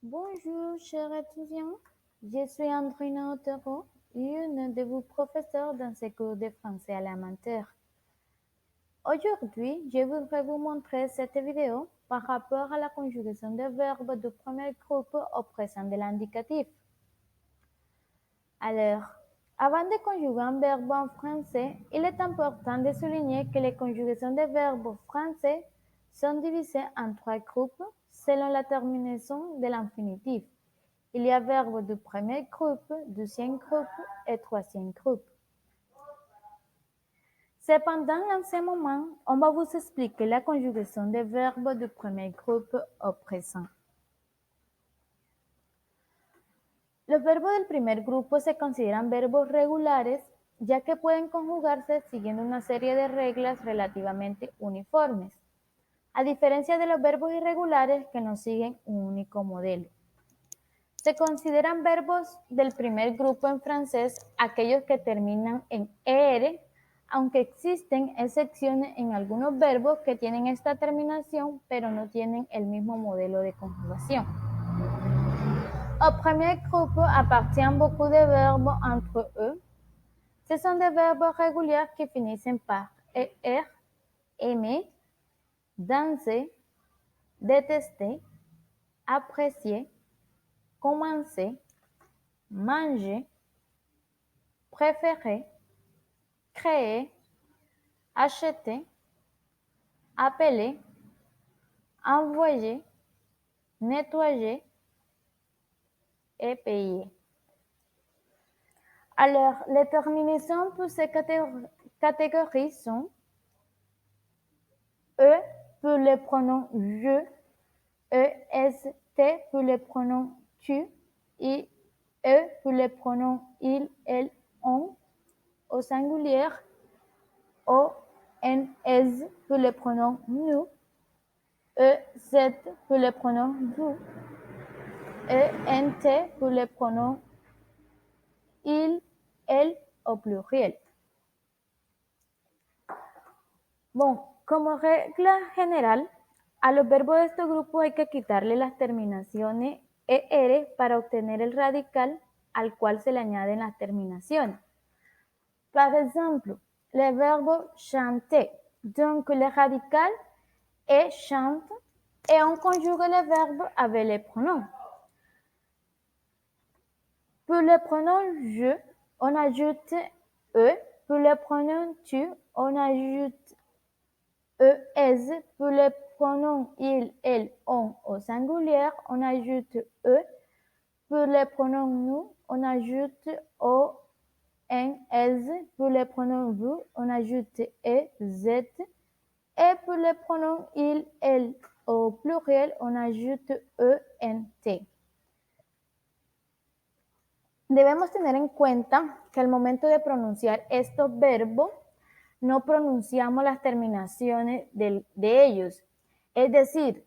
Bonjour, chers étudiants. Je suis Andrina Otero, une de vos professeurs dans ce cours de français élémentaire. Aujourd'hui, je voudrais vous montrer cette vidéo par rapport à la conjugaison des verbes du premier groupe au présent de l'indicatif. Alors, avant de conjuguer un verbe en français, il est important de souligner que les conjugations des verbes français sont divisées en trois groupes selon la terminaison de l'infinitif. Il y a verbe du premier groupe, deuxième groupe et troisième groupe. Cependant, en ce moment, on va vous expliquer la conjugación des verbes du premier groupe au présent. Los verbos del primer grupo se consideran verbos regulares, ya que pueden conjugarse siguiendo una serie de reglas relativamente uniformes, a diferencia de los verbos irregulares que no siguen un único modelo. Se consideran verbos del primer grupo en francés aquellos que terminan en er, aunque existen excepciones en algunos verbos que tienen esta terminación pero no tienen el mismo modelo de conjugación. Au premier groupe appartiennent beaucoup de verbes entre eux. Ce sont des verbes réguliers qui finissent par er, aimer, danser, détester, apprécier, commencer, manger, préférer, créer, acheter, appeler, envoyer, nettoyer et payer. Alors, les terminaisons pour ces catégories sont E pour les pronoms je, est pour les pronoms tu, et e pour les pronoms il, elle, on, au singulier, o, en, es pour les pronoms nous, z pour les pronoms vous, ent pour les pronoms il, elle au pluriel. Bon, como regla general, a los verbos de este grupo hay que quitarle las terminaciones er para obtener el radical al cual se le añaden las terminaciones. Par exemple, le verbe chanter. Donc, le radical est chante et on conjugue le verbe avec les pronoms. Pour le pronom je, on ajoute e. Pour le pronom tu, on ajoute es. Pour le pronom il, elle, on au singulier, on ajoute e. Pour le pronom nous, on ajoute o, en, es. Pour le pronom vous, on ajoute e, z. Et pour le pronom il, elle au pluriel, on ajoute e, n, t. Debemos tener en cuenta que al momento de pronunciar estos verbos, no pronunciamos las terminaciones de ellos. Es decir,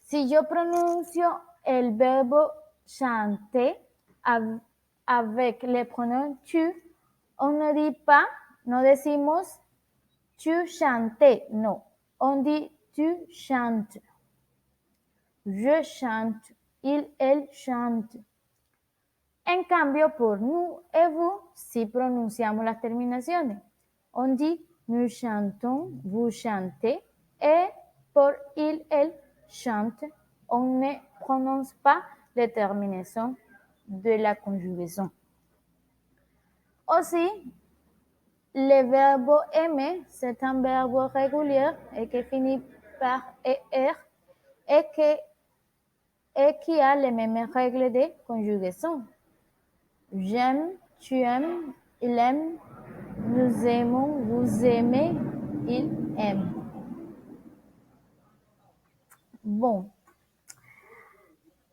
si yo pronuncio el verbo chanter avec le pronom tu, on ne dit pas, no decimos tu chantes, no. On dit tu chantes. Je chante, il, elle chante. En cambio, por nous et vous, sí pronunciamos las terminaciones. On dit nous chantons, vous chantez, et por il, elle chante, on ne prononce pas les terminaisons de la conjugaison. Aussi, le verbe aimer, c'est un verbe régulier et qui finit par er et qui a les mêmes règles de conjugaison. J'aime, tu aimes, il aime, nous aimons, vous aimez, il aime. Bon,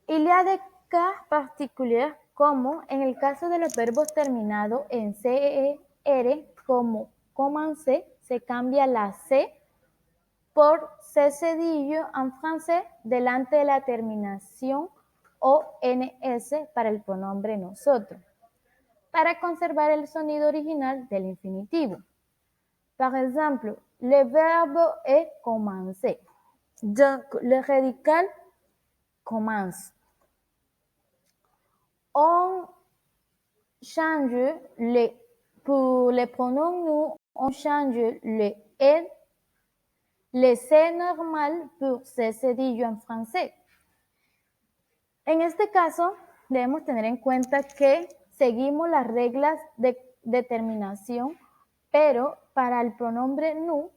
il y a des cas particuliers como en el caso de los verbos terminados en CER, como commencer, se cambia la C por C cedillo en francés delante de la terminación ONS para el pronombre nosotros, para conservar el sonido original del infinitivo. Par exemple, le verbe est commencer. Donc, le radical commence. on change pour les pronoms nous, on change le L, le C normal por C cedillo en francés. En este caso, debemos tener en cuenta que seguimos las reglas de determinación, pero para el pronombre nous,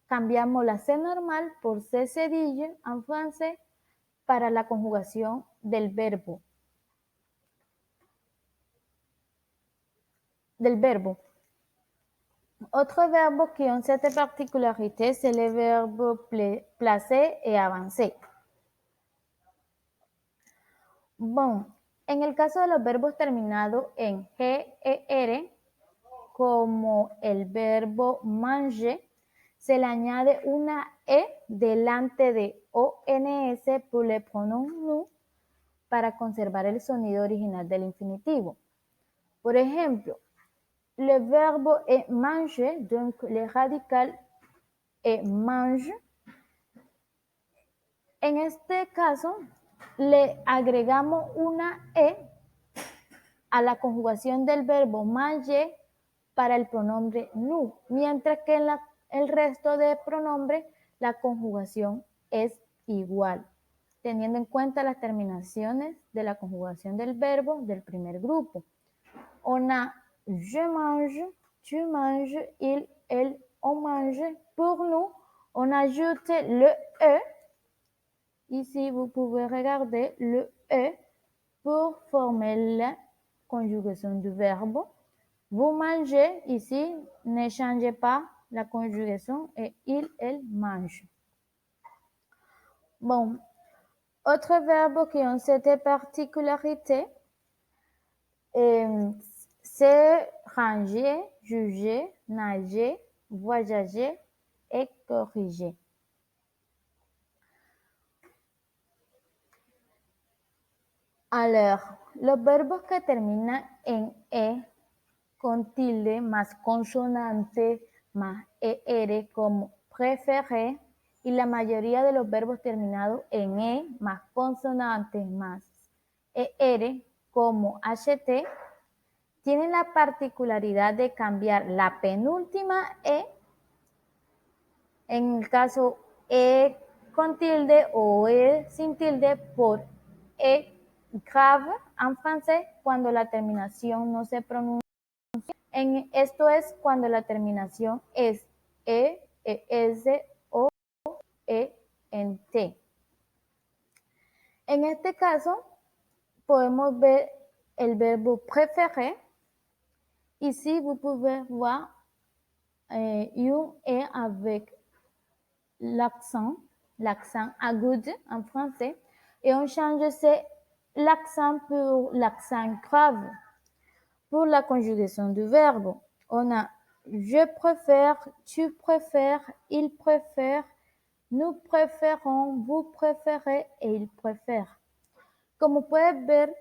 cambiamos la C normal por C cedillo en francés para la conjugación del verbo. Autre verbe qui ont cette particularité, c'est le verbe placer et avancer. Bon, en el caso de los verbos terminados en GER, como el verbo manger, se le añade una E delante de ONS por el pronom nous para conservar el sonido original del infinitivo. Por ejemplo, le verbe est manger, donc le radical est mange. En este caso, le agregamos una E a la conjugación del verbo manger para el pronombre nous, mientras que en el resto de pronombres la conjugación es igual, teniendo en cuenta las terminaciones de la conjugación del verbo del primer grupo. On a je mange, tu manges, il, elle, on mange. Pour nous, on ajoute le E. Ici, vous pouvez regarder le E pour former la conjugación du verbe. Vous mangez, ici, ne changez pas la conjugación et il, elle mange. Bon, autre verbe qui ont cette particularité, c'est ranger, juger, nager, voyager et corriger. Alors, los verbos que terminan en E con tilde más consonante más ER como préféré y la mayoría de los verbos terminados en E más consonante más ER como HT tienen la particularidad de cambiar la penúltima E, en el caso E con tilde o E sin tilde, por E grave en francés cuando la terminación no se pronuncia. Esto es cuando la terminación es E, ES o ENT. En este caso, podemos ver el verbo préférer. Ici, vous pouvez voir un E avec l'accent aigu en français, et on change l'accent pour l'accent grave. Pour la conjugación du verbe, on a je préfère, tu préfères, il préfère, nous préférons, vous préférez et il préfère. Como puedes ver,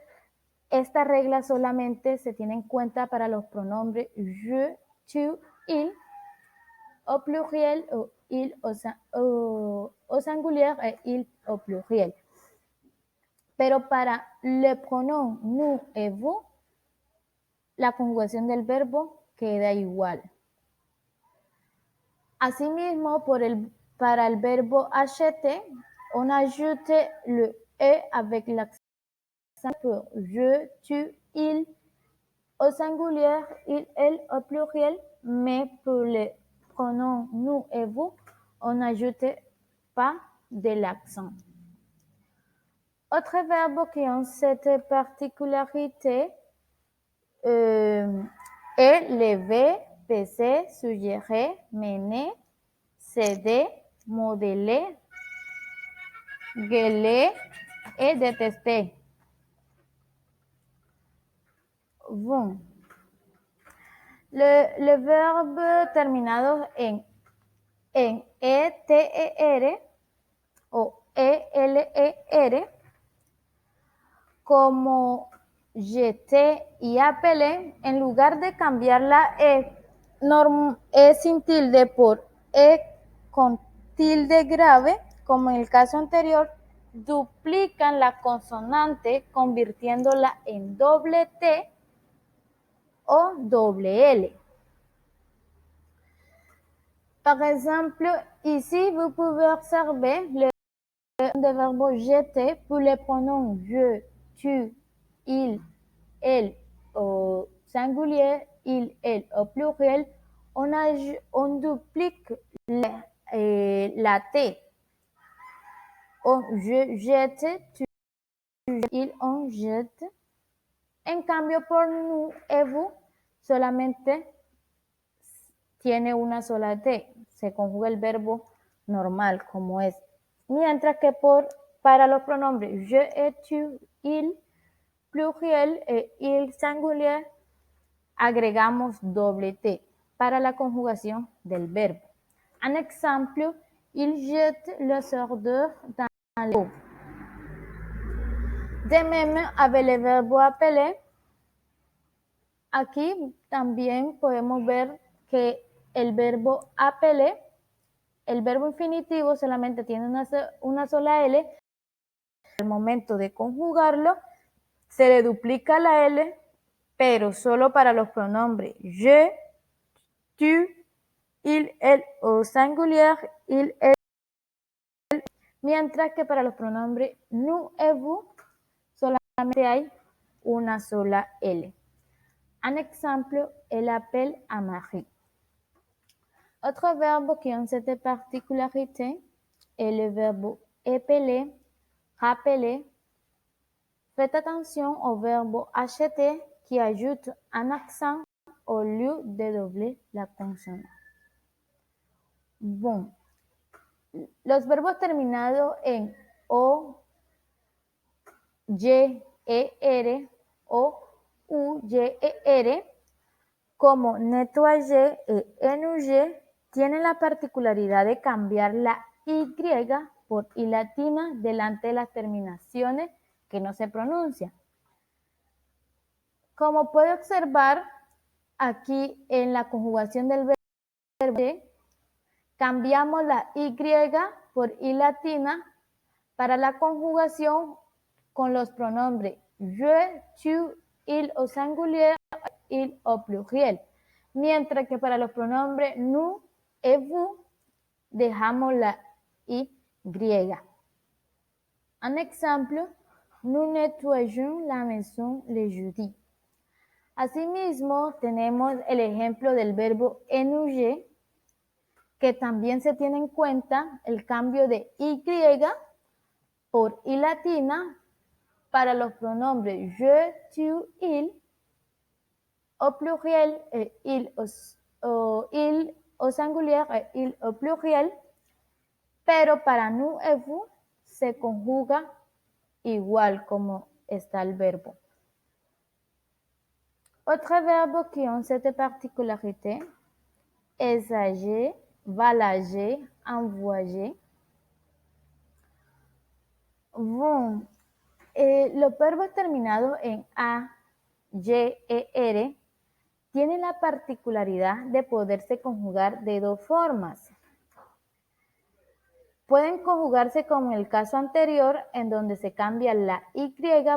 esta regla solamente se tiene en cuenta para los pronombres je, tu, il, au pluriel, o il au singulier et il au pluriel. Pero para le pronom nous et vous, la conjugación del verbo queda igual. Asimismo, para el verbo acheter, on ajoute le E avec l'accent pour je, tu, il, au singulier, il, elle, au pluriel, mais pour les pronoms nous et vous, on n'ajoute pas de l'accent. Autre verbe qui ont cette particularité est lever, peser, suggérer, mener, céder, modeler, gueuler et détester. Bon. Le verbe terminado en ETER o ELER, como jeté y apelé, en lugar de cambiar la E sin tilde por E con tilde grave, como en el caso anterior, duplican la consonante convirtiéndola en doble T o doble L. Par exemple, ici, vous pouvez observer le verbe jeter pour les pronoms je, tu, il, elle au singulier, il, elle au pluriel. On duplique la T. Je jette, tu jettes, il, on jette. En cambio, por nous et vous, solamente tiene una sola T. Se conjuga el verbo normal, como es. Mientras que para los pronombres je et tu, il, pluriel e il singulier, agregamos doble T para la conjugación del verbo. Un ejemplo, il jette les ordures dans l'eau. De même, avec le verbo appeler, aquí también podemos ver que el verbo appeler, el verbo infinitivo solamente tiene una sola L. Al momento de conjugarlo, se le duplica la L, pero solo para los pronombres je, tu, il, elle au singulier, il, elle, mientras que para los pronombres nous et vous solamente hay una sola L. Un exemple, elle appelle à Marie. Autre verbe qui a cette particularité est le verbe épeler, rappeler. Faites attention au verbe acheter qui ajoute un accent au lieu de doubler la consonante. Bon, los verbos terminados en o, y, er o u, y, er, como nettoyer y ennuyer, tienen la particularidad de cambiar la Y por I latina delante de las terminaciones que no se pronuncian. Como puede observar aquí en la conjugación del verbo, cambiamos la Y por I latina para la conjugación con los pronombres je, tu, il au singulier, il au pluriel. Mientras que para los pronombres nous et vous dejamos la Y. Un ejemplo, nous nettoyons la maison le jeudi. Asimismo, tenemos el ejemplo del verbo ennuyer, que también se tiene en cuenta el cambio de Y por I latina para los pronombres je, tu, il, au pluriel, il au singulier, il au pluriel, pero para nous et vous se conjuga igual como está el verbo. Autre verbe qui a cette particularité est âger, voyager, envoyer. Bon, los verbos terminados en A, Y, R tienen la particularidad de poderse conjugar de dos formas. Pueden conjugarse como en el caso anterior, en donde se cambia la Y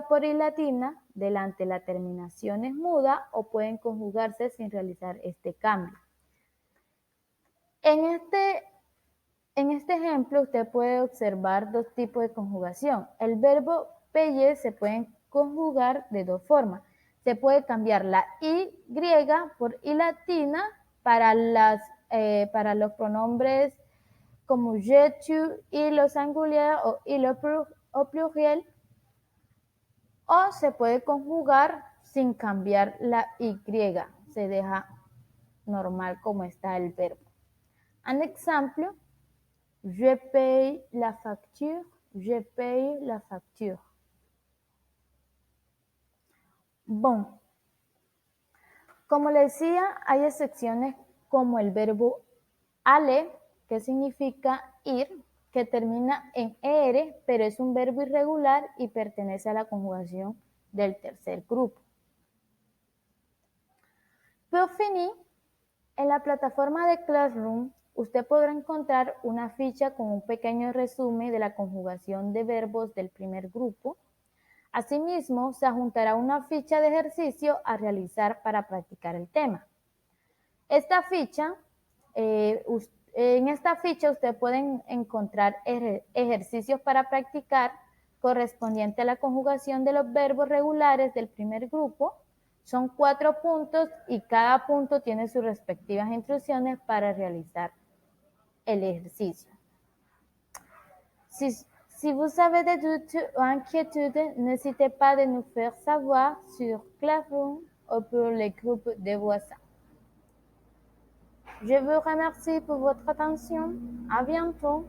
por I latina delante de la terminación es muda, o pueden conjugarse sin realizar este cambio. En este ejemplo, usted puede observar dos tipos de conjugación. El verbo payer se puede conjugar de dos formas. Se puede cambiar la Y por I latina para los pronombres como je, tu, il au singulier o il au pluriel, o se puede conjugar sin cambiar la Y, se deja normal como está el verbo. Un ejemplo, je paye la facture, je paye la facture. Bon, como les decía, hay excepciones como el verbo aller, que significa ir, que termina en er, pero es un verbo irregular y pertenece a la conjugación del tercer grupo. Pour finir, en la plataforma de Classroom, usted podrá encontrar una ficha con un pequeño resumen de la conjugación de verbos del primer grupo. Asimismo, se adjuntará una ficha de ejercicio a realizar para practicar el tema. Esta ficha, en esta ficha usted puede encontrar ejercicios para practicar correspondiente a la conjugación de los verbos regulares del primer grupo. Son 4 puntos y cada punto tiene sus respectivas instrucciones para realizar el ejercicio. Si vous avez des doutes ou inquiétudes, n'hésitez pas de nous faire savoir sur Classroom ou pour les groupes de WhatsApp. Je vous remercie pour votre attention. À bientôt.